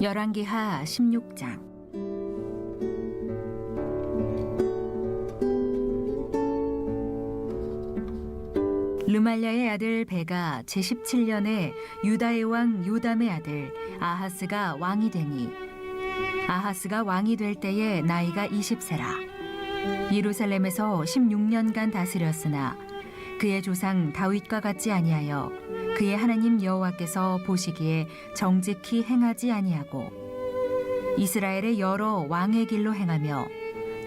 열왕기하 16장. 르말랴의 아들 베가 제17년에 유다의 왕 요담의 아들 아하스가 왕이 되니, 아하스가 왕이 될 때에 나이가 20세라. 예루살렘에서 16년간 다스렸으나 그의 조상 다윗과 같지 아니하여 그의 하나님 여호와께서 보시기에 정직히 행하지 아니하고 이스라엘의 여러 왕의 길로 행하며,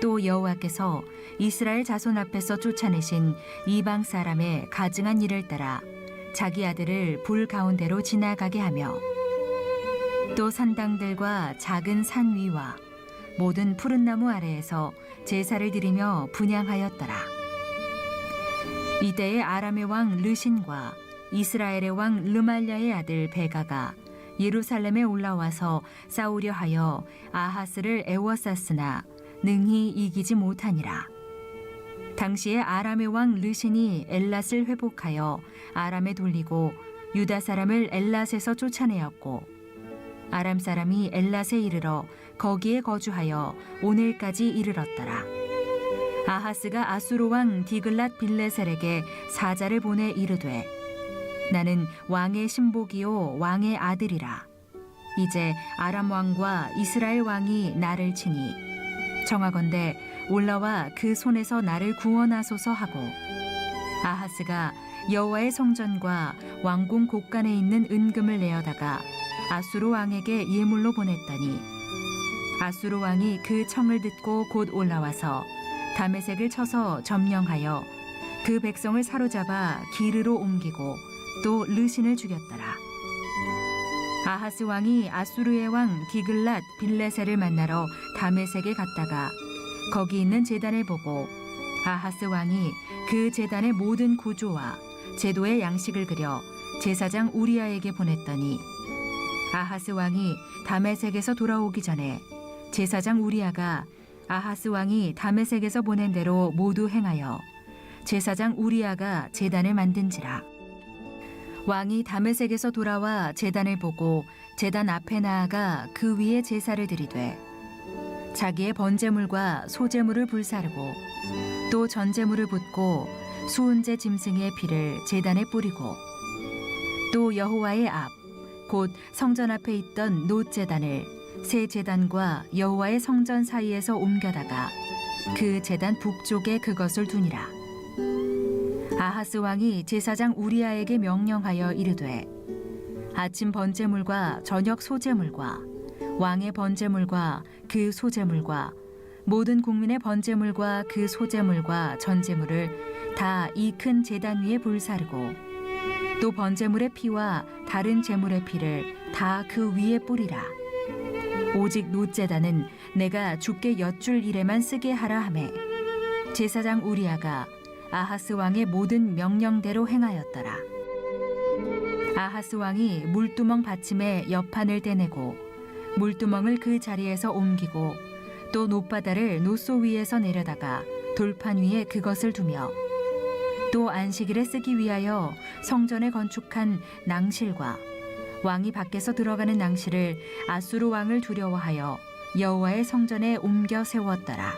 또 여호와께서 이스라엘 자손 앞에서 쫓아내신 이방 사람의 가증한 일을 따라 자기 아들을 불 가운데로 지나가게 하며, 또 산당들과 작은 산 위와 모든 푸른 나무 아래에서 제사를 드리며 분향하였더라. 이때에 아람의 왕 르신과 이스라엘의 왕 르말랴의 아들 베가가 예루살렘에 올라와서 싸우려 하여 아하스를 애워쌌으나 능히 이기지 못하니라. 당시에 아람의 왕 르신이 엘랏을 회복하여 아람에 돌리고 유다 사람을 엘랏에서 쫓아내었고, 아람 사람이 엘랏에 이르러 거기에 거주하여 오늘까지 이르렀더라. 아하스가 아수르 왕 디글랏 빌레셀에게 사자를 보내 이르되, 나는 왕의 신복이요 왕의 아들이라. 이제 아람 왕과 이스라엘 왕이 나를 치니 정하건대 올라와 그 손에서 나를 구원하소서 하고, 아하스가 여호와의 성전과 왕궁 곳간에 있는 은금을 내어다가 아수르 왕에게 예물로 보냈더니, 아수르 왕이 그 청을 듣고 곧 올라와서 다메섹을 쳐서 점령하여 그 백성을 사로잡아 기르로 옮기고 또 르신을 죽였더라. 아하스 왕이 아수르의 왕 디글랏 빌레셀을 만나러 다메섹에 갔다가 거기 있는 제단을 보고 아하스 왕이 그 제단의 모든 구조와 제도의 양식을 그려 제사장 우리아에게 보냈더니, 아하스 왕이 다메섹에서 돌아오기 전에 제사장 우리아가 아하스 왕이 다메섹에서 보낸 대로 모두 행하여 제사장 우리아가 제단을 만든지라. 왕이 다메섹에서 돌아와 제단을 보고 제단 앞에 나아가 그 위에 제사를 드리되, 자기의 번제물과 소제물을 불사르고 또 전제물을 붓고 수은제 짐승의 피를 제단에 뿌리고, 또 여호와의 앞 곧 성전 앞에 있던 놋제단을 새 제단과 여호와의 성전 사이에서 옮겨다가 그 제단 북쪽에 그것을 두니라. 아하스 왕이 제사장 우리아에게 명령하여 이르되, 아침 번제물과 저녁 소제물과 왕의 번제물과 그 소제물과 모든 국민의 번제물과 그 소제물과 전제물을 다 이 큰 제단 위에 불사르고, 또 번제물의 피와 다른 제물의 피를 다 그 위에 뿌리라. 오직 놋제단은 내가 주께 여쭐 일에만 쓰게 하라 하매, 제사장 우리아가 아하스 왕의 모든 명령대로 행하였더라. 아하스 왕이 물두멍 받침에 옆판을 떼내고 물두멍을 그 자리에서 옮기고, 또 놋바다를 놋소 위에서 내려다가 돌판 위에 그것을 두며, 또 안식일에 쓰기 위하여 성전에 건축한 낭실과 왕이 밖에서 들어가는 낭실을 아수르 왕을 두려워하여 여호와의 성전에 옮겨 세웠더라.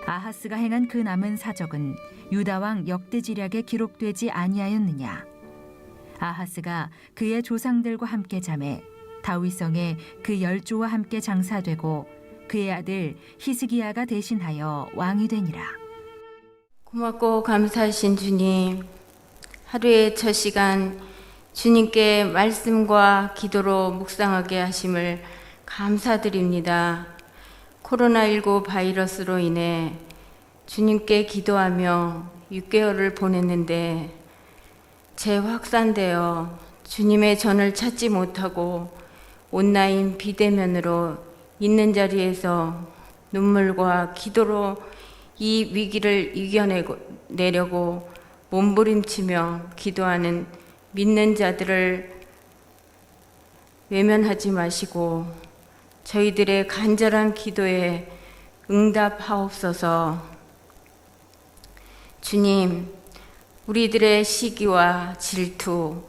아하스가 행한 그 남은 사적은 유다 왕 역대지략에 기록되지 아니하였느냐. 아하스가 그의 조상들과 함께 잠에 다윗성에 그 열조와 함께 장사되고 그의 아들 히스기야가 대신하여 왕이 되니라. 고맙고 감사하신 주님, 하루의 첫 시간 주님께 말씀과 기도로 묵상하게 하심을 감사드립니다. 코로나19 바이러스로 인해 주님께 기도하며 6개월을 보냈는데 재확산되어 주님의 전을 찾지 못하고 온라인 비대면으로 있는 자리에서 눈물과 기도로 이 위기를 이겨내려고 몸부림치며 기도하는 믿는 자들을 외면하지 마시고 저희들의 간절한 기도에 응답하옵소서. 주님, 우리들의 시기와 질투,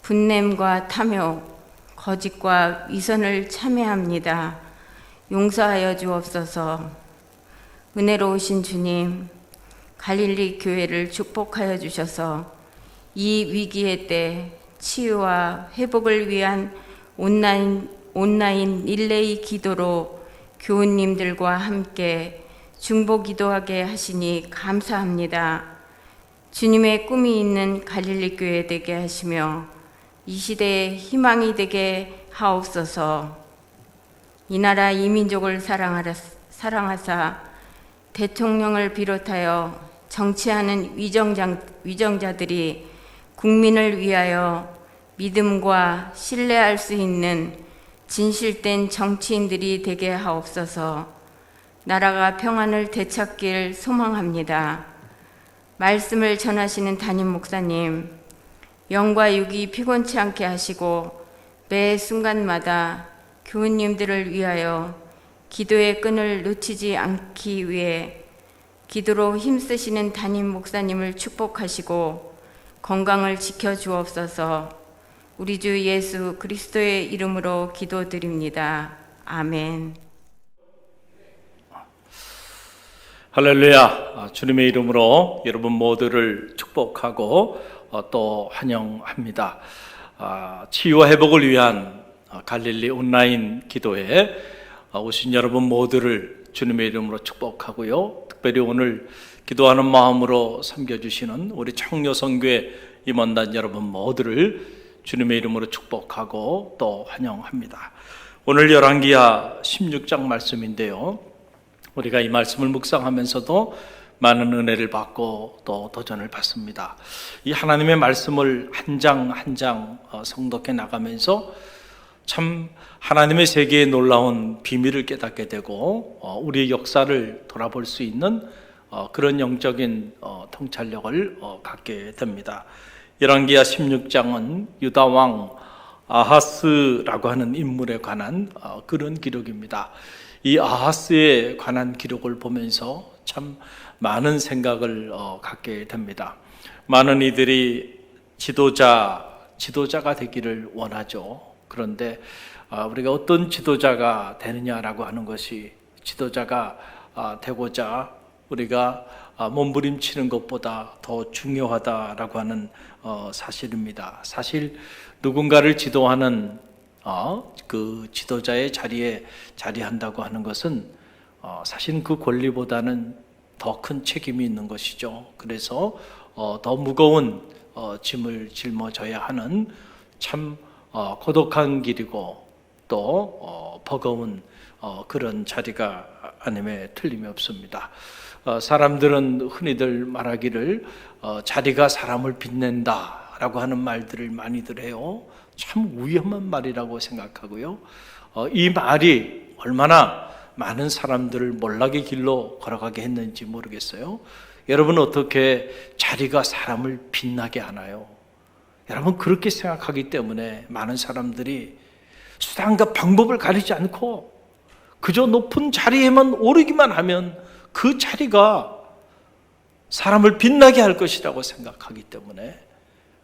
분냄과 탐욕, 거짓과 위선을 참회합니다. 용서하여 주옵소서. 은혜로우신 주님, 갈릴리 교회를 축복하여 주셔서 이 위기의 때 치유와 회복을 위한 온라인 릴레이 기도로 교우님들과 함께 중보 기도하게 하시니 감사합니다. 주님의 꿈이 있는 갈릴리 교회 되게 하시며 이 시대의 희망이 되게 하옵소서. 이 나라 이 민족을 사랑하사 대통령을 비롯하여 정치하는 위정자들이 국민을 위하여 믿음과 신뢰할 수 있는 진실된 정치인들이 되게 하옵소서. 나라가 평안을 되찾길 소망합니다. 말씀을 전하시는 담임 목사님, 영과 육이 피곤치 않게 하시고 매 순간마다 교우님들을 위하여 기도의 끈을 놓치지 않기 위해 기도로 힘쓰시는 담임 목사님을 축복하시고 건강을 지켜주옵소서. 우리 주 예수 그리스도의 이름으로 기도드립니다. 아멘. 할렐루야. 주님의 이름으로 여러분 모두를 축복하고 또 환영합니다. 치유와 회복을 위한 갈릴리 온라인 기도에 오신 여러분 모두를 주님의 이름으로 축복하고요. 특별히 오늘 기도하는 마음으로 섬겨주시는 우리 청려성교회 임원단 여러분 모두를 주님의 이름으로 축복하고 또 환영합니다. 오늘 열왕기하 16장 말씀인데요. 우리가 이 말씀을 묵상하면서도 많은 은혜를 받고 또 도전을 받습니다. 이 하나님의 말씀을 한 장 한 장 성독해 나가면서 참 하나님의 세계의 놀라운 비밀을 깨닫게 되고 우리의 역사를 돌아볼 수 있는 그런 영적인 통찰력을 갖게 됩니다. 열왕기하 16장은 유다 왕 아하스라고 하는 인물에 관한 그런 기록입니다. 이 아하스에 관한 기록을 보면서 참 많은 생각을 갖게 됩니다. 많은 이들이 지도자가 되기를 원하죠. 그런데 우리가 어떤 지도자가 되느냐라고 하는 것이 지도자가 되고자 우리가 몸부림치는 것보다 더 중요하다라고 하는 사실입니다. 사실 누군가를 지도하는 그 지도자의 자리에 자리한다고 하는 것은 사실은 그 권리보다는 더 큰 책임이 있는 것이죠. 그래서 더 무거운 짐을 짊어져야 하는 참 고독한 길이고 또 버거운 그런 자리가 아님에 틀림이 없습니다. 사람들은 흔히들 말하기를 자리가 사람을 빛낸다라고 하는 말들을 많이들 해요. 참 위험한 말이라고 생각하고요. 이 말이 얼마나 많은 사람들을 몰락의 길로 걸어가게 했는지 모르겠어요. 여러분 어떻게 자리가 사람을 빛나게 하나요? 여러분 그렇게 생각하기 때문에 많은 사람들이 수단과 방법을 가리지 않고 그저 높은 자리에만 오르기만 하면 그 자리가 사람을 빛나게 할 것이라고 생각하기 때문에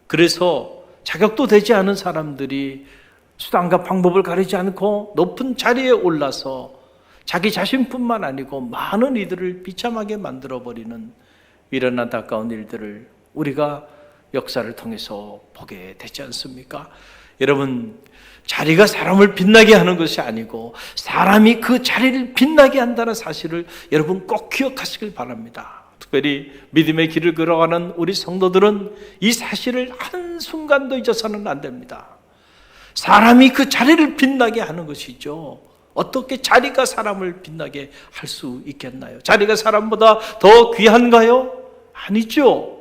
그래서 자격도 되지 않은 사람들이 수단과 방법을 가리지 않고 높은 자리에 올라서 자기 자신뿐만 아니고 많은 이들을 비참하게 만들어버리는 이런 안타까운 일들을 우리가 역사를 통해서 보게 되지 않습니까? 여러분 자리가 사람을 빛나게 하는 것이 아니고 사람이 그 자리를 빛나게 한다는 사실을 여러분 꼭 기억하시길 바랍니다. 특별히 믿음의 길을 걸어가는 우리 성도들은 이 사실을 한순간도 잊어서는 안 됩니다. 사람이 그 자리를 빛나게 하는 것이죠. 어떻게 자리가 사람을 빛나게 할 수 있겠나요? 자리가 사람보다 더 귀한가요? 아니죠.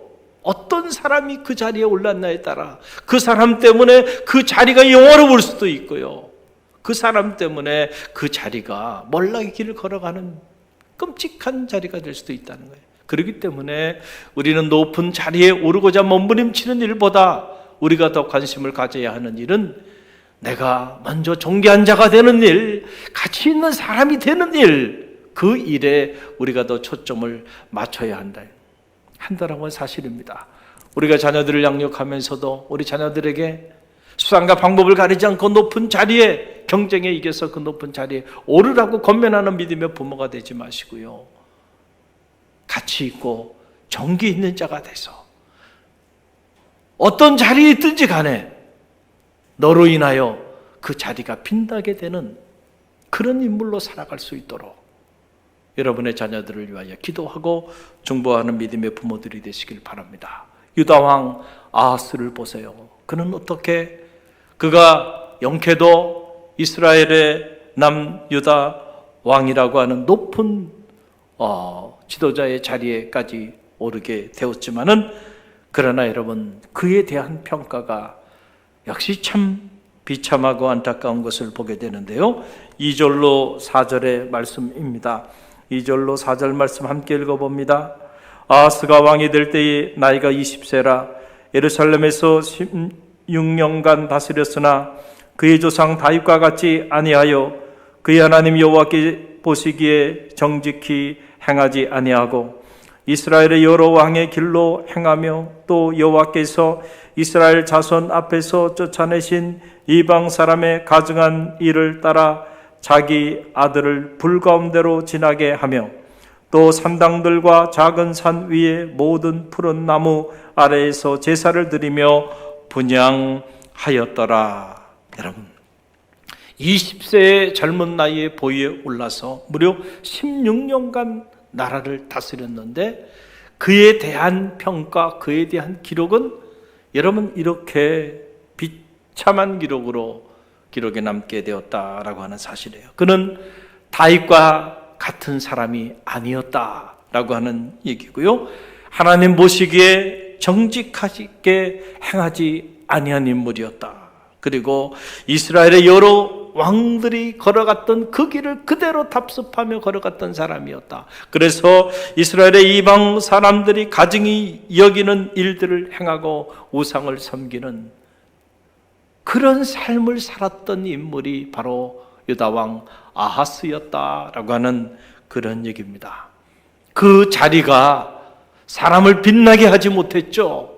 어떤 사람이 그 자리에 올랐나에 따라 그 사람 때문에 그 자리가 영화로울 수도 있고요. 그 사람 때문에 그 자리가 몰락의 길을 걸어가는 끔찍한 자리가 될 수도 있다는 거예요. 그렇기 때문에 우리는 높은 자리에 오르고자 몸부림치는 일보다 우리가 더 관심을 가져야 하는 일은 내가 먼저 존귀한 자가 되는 일, 가치 있는 사람이 되는 일, 그 일에 우리가 더 초점을 맞춰야 한다라고 하는 사실입니다. 우리가 자녀들을 양육하면서도 우리 자녀들에게 수단과 방법을 가리지 않고 높은 자리에, 경쟁에 이겨서 그 높은 자리에 오르라고 권면하는 믿음의 부모가 되지 마시고요, 가치 있고 정기 있는 자가 돼서 어떤 자리에 있든지 간에 너로 인하여 그 자리가 빛나게 되는 그런 인물로 살아갈 수 있도록 여러분의 자녀들을 위하여 기도하고 중보하는 믿음의 부모들이 되시길 바랍니다. 유다왕 아하스를 보세요. 그는 어떻게, 그가 영케도 이스라엘의 남유다 왕이라고 하는 높은 지도자의 자리에까지 오르게 되었지만은, 그러나 여러분, 그에 대한 평가가 역시 참 비참하고 안타까운 것을 보게 되는데요. 2절로 4절의 말씀입니다. 2절로 4절 말씀 함께 읽어봅니다. 아하스가 왕이 될 때에 나이가 20세라 예루살렘에서 16년간 다스렸으나 그의 조상 다윗과 같이 아니하여 그의 하나님 여호와께 보시기에 정직히 행하지 아니하고 이스라엘의 여러 왕의 길로 행하며 또 여호와께서 이스라엘 자손 앞에서 쫓아내신 이방 사람의 가증한 일을 따라 자기 아들을 불 가운데로 지나게 하며 또 산당들과 작은 산 위에 모든 푸른 나무 아래에서 제사를 드리며 분향하였더라. 여러분, 20세의 젊은 나이에 보위에 올라서 무려 16년간 나라를 다스렸는데, 그에 대한 평가, 그에 대한 기록은 여러분 이렇게 비참한 기록에 남게 되었다라고 하는 사실이에요. 그는 다윗과 같은 사람이 아니었다라고 하는 얘기고요. 하나님 보시기에 정직하게 행하지 아니한 인물이었다. 그리고 이스라엘의 여러 왕들이 걸어갔던 그 길을 그대로 답습하며 걸어갔던 사람이었다. 그래서 이스라엘의 이방 사람들이 가증히 여기는 일들을 행하고 우상을 섬기는 그런 삶을 살았던 인물이 바로 유다왕 아하스였다라고 하는 그런 얘기입니다. 그 자리가 사람을 빛나게 하지 못했죠.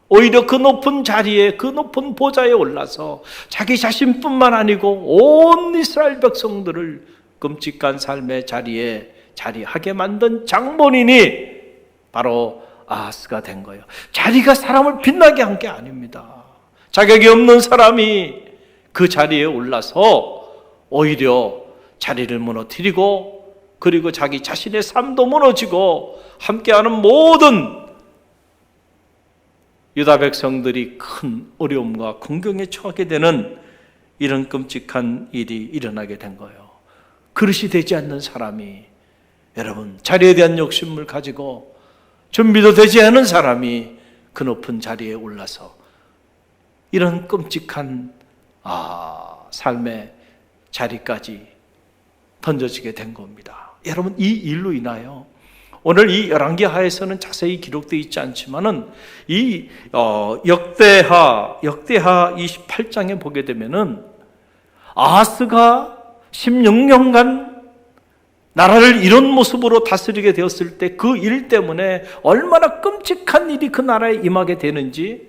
오히려 그 높은 자리에, 그 높은 보좌에 올라서 자기 자신뿐만 아니고 온 이스라엘 백성들을 끔찍한 삶의 자리에 자리하게 만든 장본인이 바로 아하스가 된 거예요. 자리가 사람을 빛나게 한 게 아닙니다. 자격이 없는 사람이 그 자리에 올라서 오히려 자리를 무너뜨리고, 그리고 자기 자신의 삶도 무너지고, 함께하는 모든 유다 백성들이 큰 어려움과 궁경에 처하게 되는 이런 끔찍한 일이 일어나게 된 거예요. 그릇이 되지 않는 사람이, 여러분, 자리에 대한 욕심을 가지고 준비도 되지 않은 사람이 그 높은 자리에 올라서 이런 끔찍한 삶의 자리까지 던져지게 된 겁니다. 여러분, 이 일로 인하여 오늘 이 열왕기하에서는 자세히 기록되어 있지 않지만은 이 역대하 28장에 보게 되면은 아하스가 16년간 나라를 이런 모습으로 다스리게 되었을 때 그 일 때문에 얼마나 끔찍한 일이 그 나라에 임하게 되는지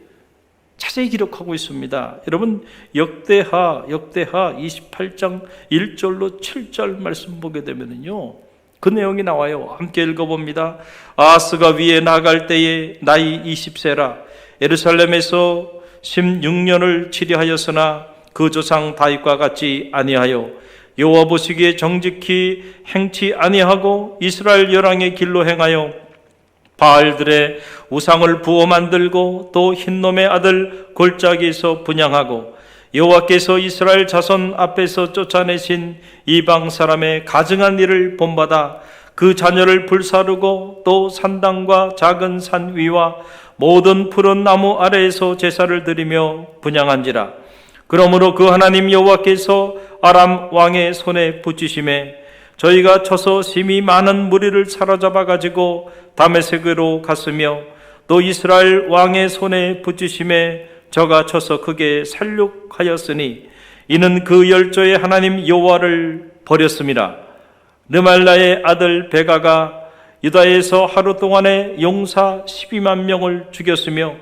자세히 기록하고 있습니다. 여러분, 역대하 28장 1절로 7절 말씀 보게 되면은요, 그 내용이 나와요. 함께 읽어봅니다. 아하스가 위에 나갈 때에 나이 20세라 예루살렘에서 16년을 치리하였으나 그 조상 다윗과 같이 아니하여 여호와 보시기에 정직히 행치 아니하고 이스라엘 열왕의 길로 행하여 바알들의 우상을 부어 만들고 또 흰놈의 아들 골짜기에서 분향하고 여호와께서 이스라엘 자손 앞에서 쫓아내신 이방 사람의 가증한 일을 본받아 그 자녀를 불사르고 또 산당과 작은 산 위와 모든 푸른 나무 아래에서 제사를 드리며 분향한지라. 그러므로 그 하나님 여호와께서 아람 왕의 손에 붙이심에 저희가 쳐서 심히 많은 무리를 사로잡아 가지고 다메섹으로 갔으며 또 이스라엘 왕의 손에 붙이심에 저가 쳐서 크게 살육하였으니 이는 그 열조의 하나님 여호와를 버렸습니다. 르말라의 아들 베가가 유다에서 하루 동안에 용사 12만 명을 죽였으며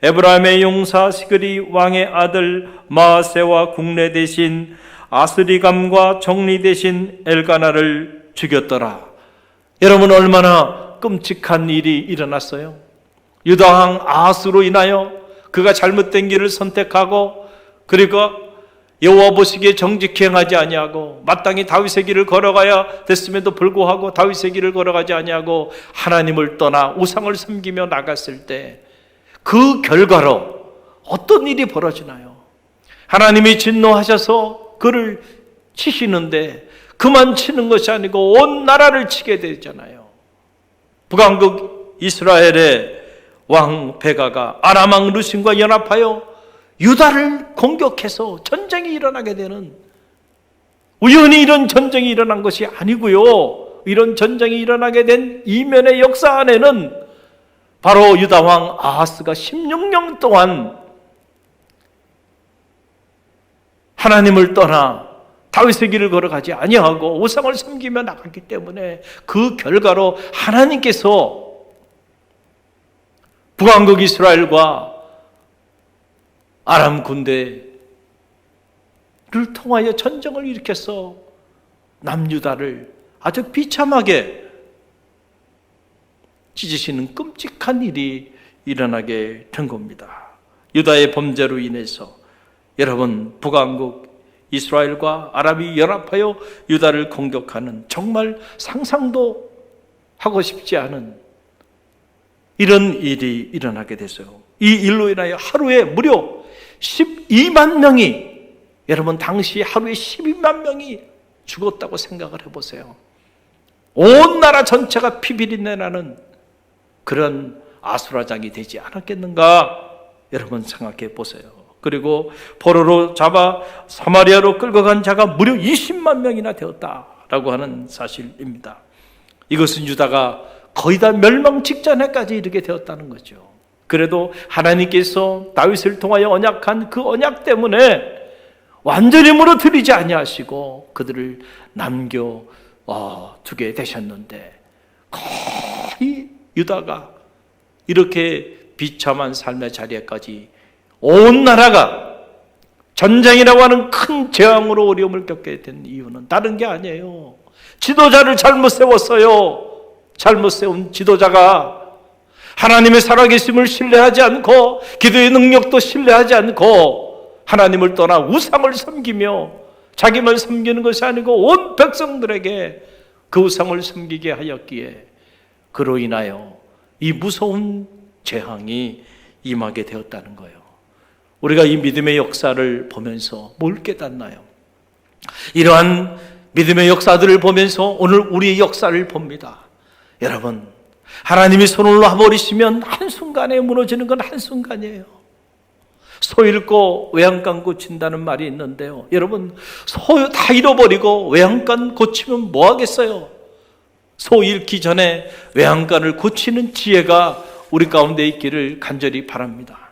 에브라임의 용사 시그리 왕의 아들 마아세와 국내 대신 아스리감과 정리 대신 엘가나를 죽였더라. 여러분, 얼마나 끔찍한 일이 일어났어요. 유다왕 아하스로 인하여 그가 잘못된 길을 선택하고, 그리고 여호와 보시기에 정직히 행하지 아니하고 마땅히 다윗의 길을 걸어가야 됐음에도 불구하고 다윗의 길을 걸어가지 아니하고 하나님을 떠나 우상을 섬기며 나갔을 때 그 결과로 어떤 일이 벌어지나요? 하나님이 진노하셔서 그를 치시는데 그만 치는 것이 아니고 온 나라를 치게 되잖아요. 북왕국 이스라엘의 왕 베가가 아람 왕 르신과 연합하여 유다를 공격해서 전쟁이 일어나게 되는, 우연히 이런 전쟁이 일어난 것이 아니고요, 이런 전쟁이 일어나게 된 이면의 역사 안에는 바로 유다왕 아하스가 16년 동안 하나님을 떠나 다윗의 길을 걸어가지 아니하고 우상을 섬기며 나갔기 때문에 그 결과로 하나님께서 북왕국 이스라엘과 아람 군대를 통하여 전쟁을 일으켜서 남유다를 아주 비참하게 찢으시는 끔찍한 일이 일어나게 된 겁니다. 유다의 범죄로 인해서 여러분, 북왕국 이스라엘과 아람이 연합하여 유다를 공격하는, 정말 상상도 하고 싶지 않은 이런 일이 일어나게 됐어요. 이 일로 인하여 하루에 무려 12만 명이, 여러분 당시 하루에 12만 명이 죽었다고 생각을 해보세요. 온 나라 전체가 피비린내 나는 그런 아수라장이 되지 않았겠는가, 여러분 생각해 보세요. 그리고 포로로 잡아 사마리아로 끌고 간 자가 무려 20만 명이나 되었다라고 하는 사실입니다. 이것은 유다가 거의 다 멸망 직전에까지 이르게 되었다는 거죠. 그래도 하나님께서 다윗을 통하여 언약한 그 언약 때문에 완전히 무너뜨리지 아니하시고 그들을 남겨 두게 되셨는데, 거의 유다가 이렇게 비참한 삶의 자리에까지 온 나라가 전쟁이라고 하는 큰 재앙으로 어려움을 겪게 된 이유는 다른 게 아니에요. 지도자를 잘못 세웠어요. 잘못 세운 지도자가 하나님의 살아계심을 신뢰하지 않고 기도의 능력도 신뢰하지 않고 하나님을 떠나 우상을 섬기며 자기만 섬기는 것이 아니고 온 백성들에게 그 우상을 섬기게 하였기에 그로 인하여 이 무서운 재앙이 임하게 되었다는 거예요. 우리가 이 믿음의 역사를 보면서 뭘 깨닫나요? 이러한 믿음의 역사들을 보면서 오늘 우리의 역사를 봅니다. 여러분, 하나님이 손을 놔버리시면 한순간에 무너지는 건 한순간이에요. 소 잃고 외양간 고친다는 말이 있는데요, 여러분, 소 다 잃어버리고 외양간 고치면 뭐 하겠어요? 소 잃기 전에 외양간을 고치는 지혜가 우리 가운데 있기를 간절히 바랍니다.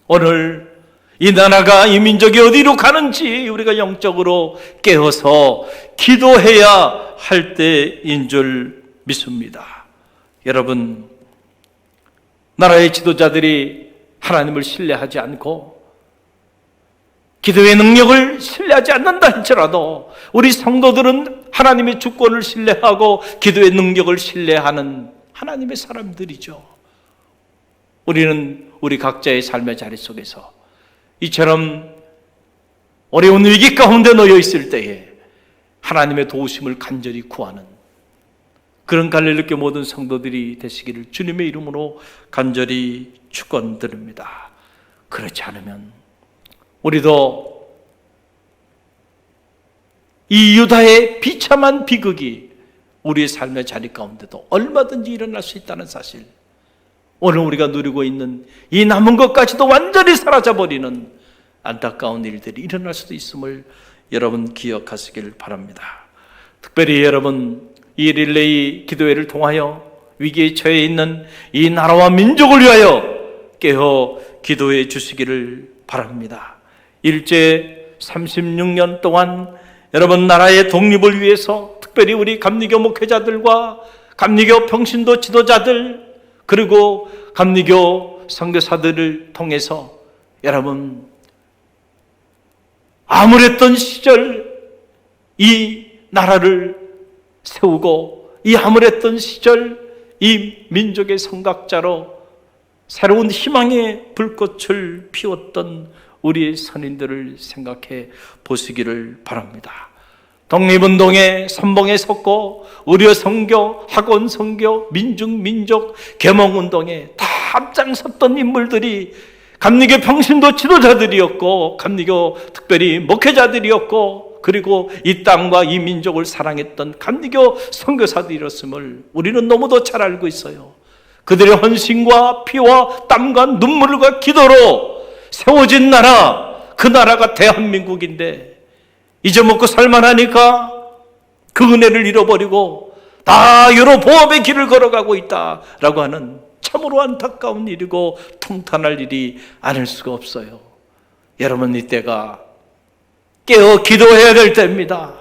오늘 이 나라가, 이 민족이 어디로 가는지 우리가 영적으로 깨어서 기도해야 할 때인 줄 믿습니다. 여러분, 나라의 지도자들이 하나님을 신뢰하지 않고 기도의 능력을 신뢰하지 않는다 할지라도 우리 성도들은 하나님의 주권을 신뢰하고 기도의 능력을 신뢰하는 하나님의 사람들이죠. 우리는 우리 각자의 삶의 자리 속에서 이처럼 어려운 위기 가운데 놓여 있을 때에 하나님의 도우심을 간절히 구하는 그런 갈릴리교 모든 성도들이 되시기를 주님의 이름으로 간절히 축원드립니다. 그렇지 않으면 우리도 이 유다의 비참한 비극이 우리의 삶의 자리 가운데도 얼마든지 일어날 수 있다는 사실, 오늘 우리가 누리고 있는 이 남은 것까지도 완전히 사라져버리는 안타까운 일들이 일어날 수도 있음을 여러분 기억하시길 바랍니다. 특별히 여러분, 이 릴레이 기도회를 통하여 위기에 처해 있는 이 나라와 민족을 위하여 깨어 기도해 주시기를 바랍니다. 일제 36년 동안 여러분 나라의 독립을 위해서 특별히 우리 감리교 목회자들과 감리교 평신도 지도자들, 그리고 감리교 선교사들을 통해서 여러분 암울했던 시절 이 나라를 세우고 이 암울했던 시절 이 민족의 성각자로 새로운 희망의 불꽃을 피웠던 우리의 선인들을 생각해 보시기를 바랍니다. 독립운동에 선봉에 섰고 의료 선교, 학원 선교, 민족 계몽운동에 다 앞장섰던 인물들이 감리교 평신도 지도자들이었고 감리교 특별히 목회자들이었고 그리고 이 땅과 이 민족을 사랑했던 감리교 선교사들이었음을 우리는 너무도 잘 알고 있어요. 그들의 헌신과 피와 땀과 눈물과 기도로 세워진 나라, 그 나라가 대한민국인데 이제 먹고 살만하니까 그 은혜를 잃어버리고 다 여러 보험의 길을 걸어가고 있다라고 하는 참으로 안타까운 일이고 통탄할 일이 아닐 수가 없어요. 여러분, 이때가 깨어 기도해야 될 때입니다.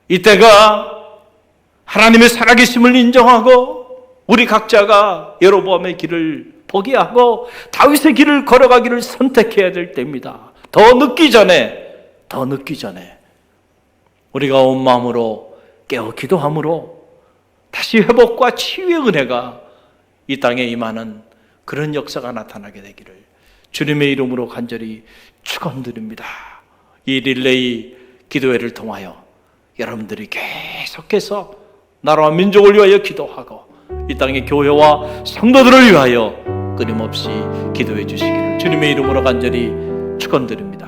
이때가 하나님의 살아계심을 인정하고 우리 각자가 여로보암의 길을 포기하고 다윗의 길을 걸어가기를 선택해야 될 때입니다. 더 늦기 전에 우리가 온 마음으로 깨어 기도함으로 다시 회복과 치유의 은혜가 이 땅에 임하는 그런 역사가 나타나게 되기를 주님의 이름으로 간절히 축원드립니다. 이 릴레이 기도회를 통하여 여러분들이 계속해서 나라와 민족을 위하여 기도하고 이 땅의 교회와 성도들을 위하여 끊임없이 기도해 주시기를 주님의 이름으로 간절히 축원드립니다.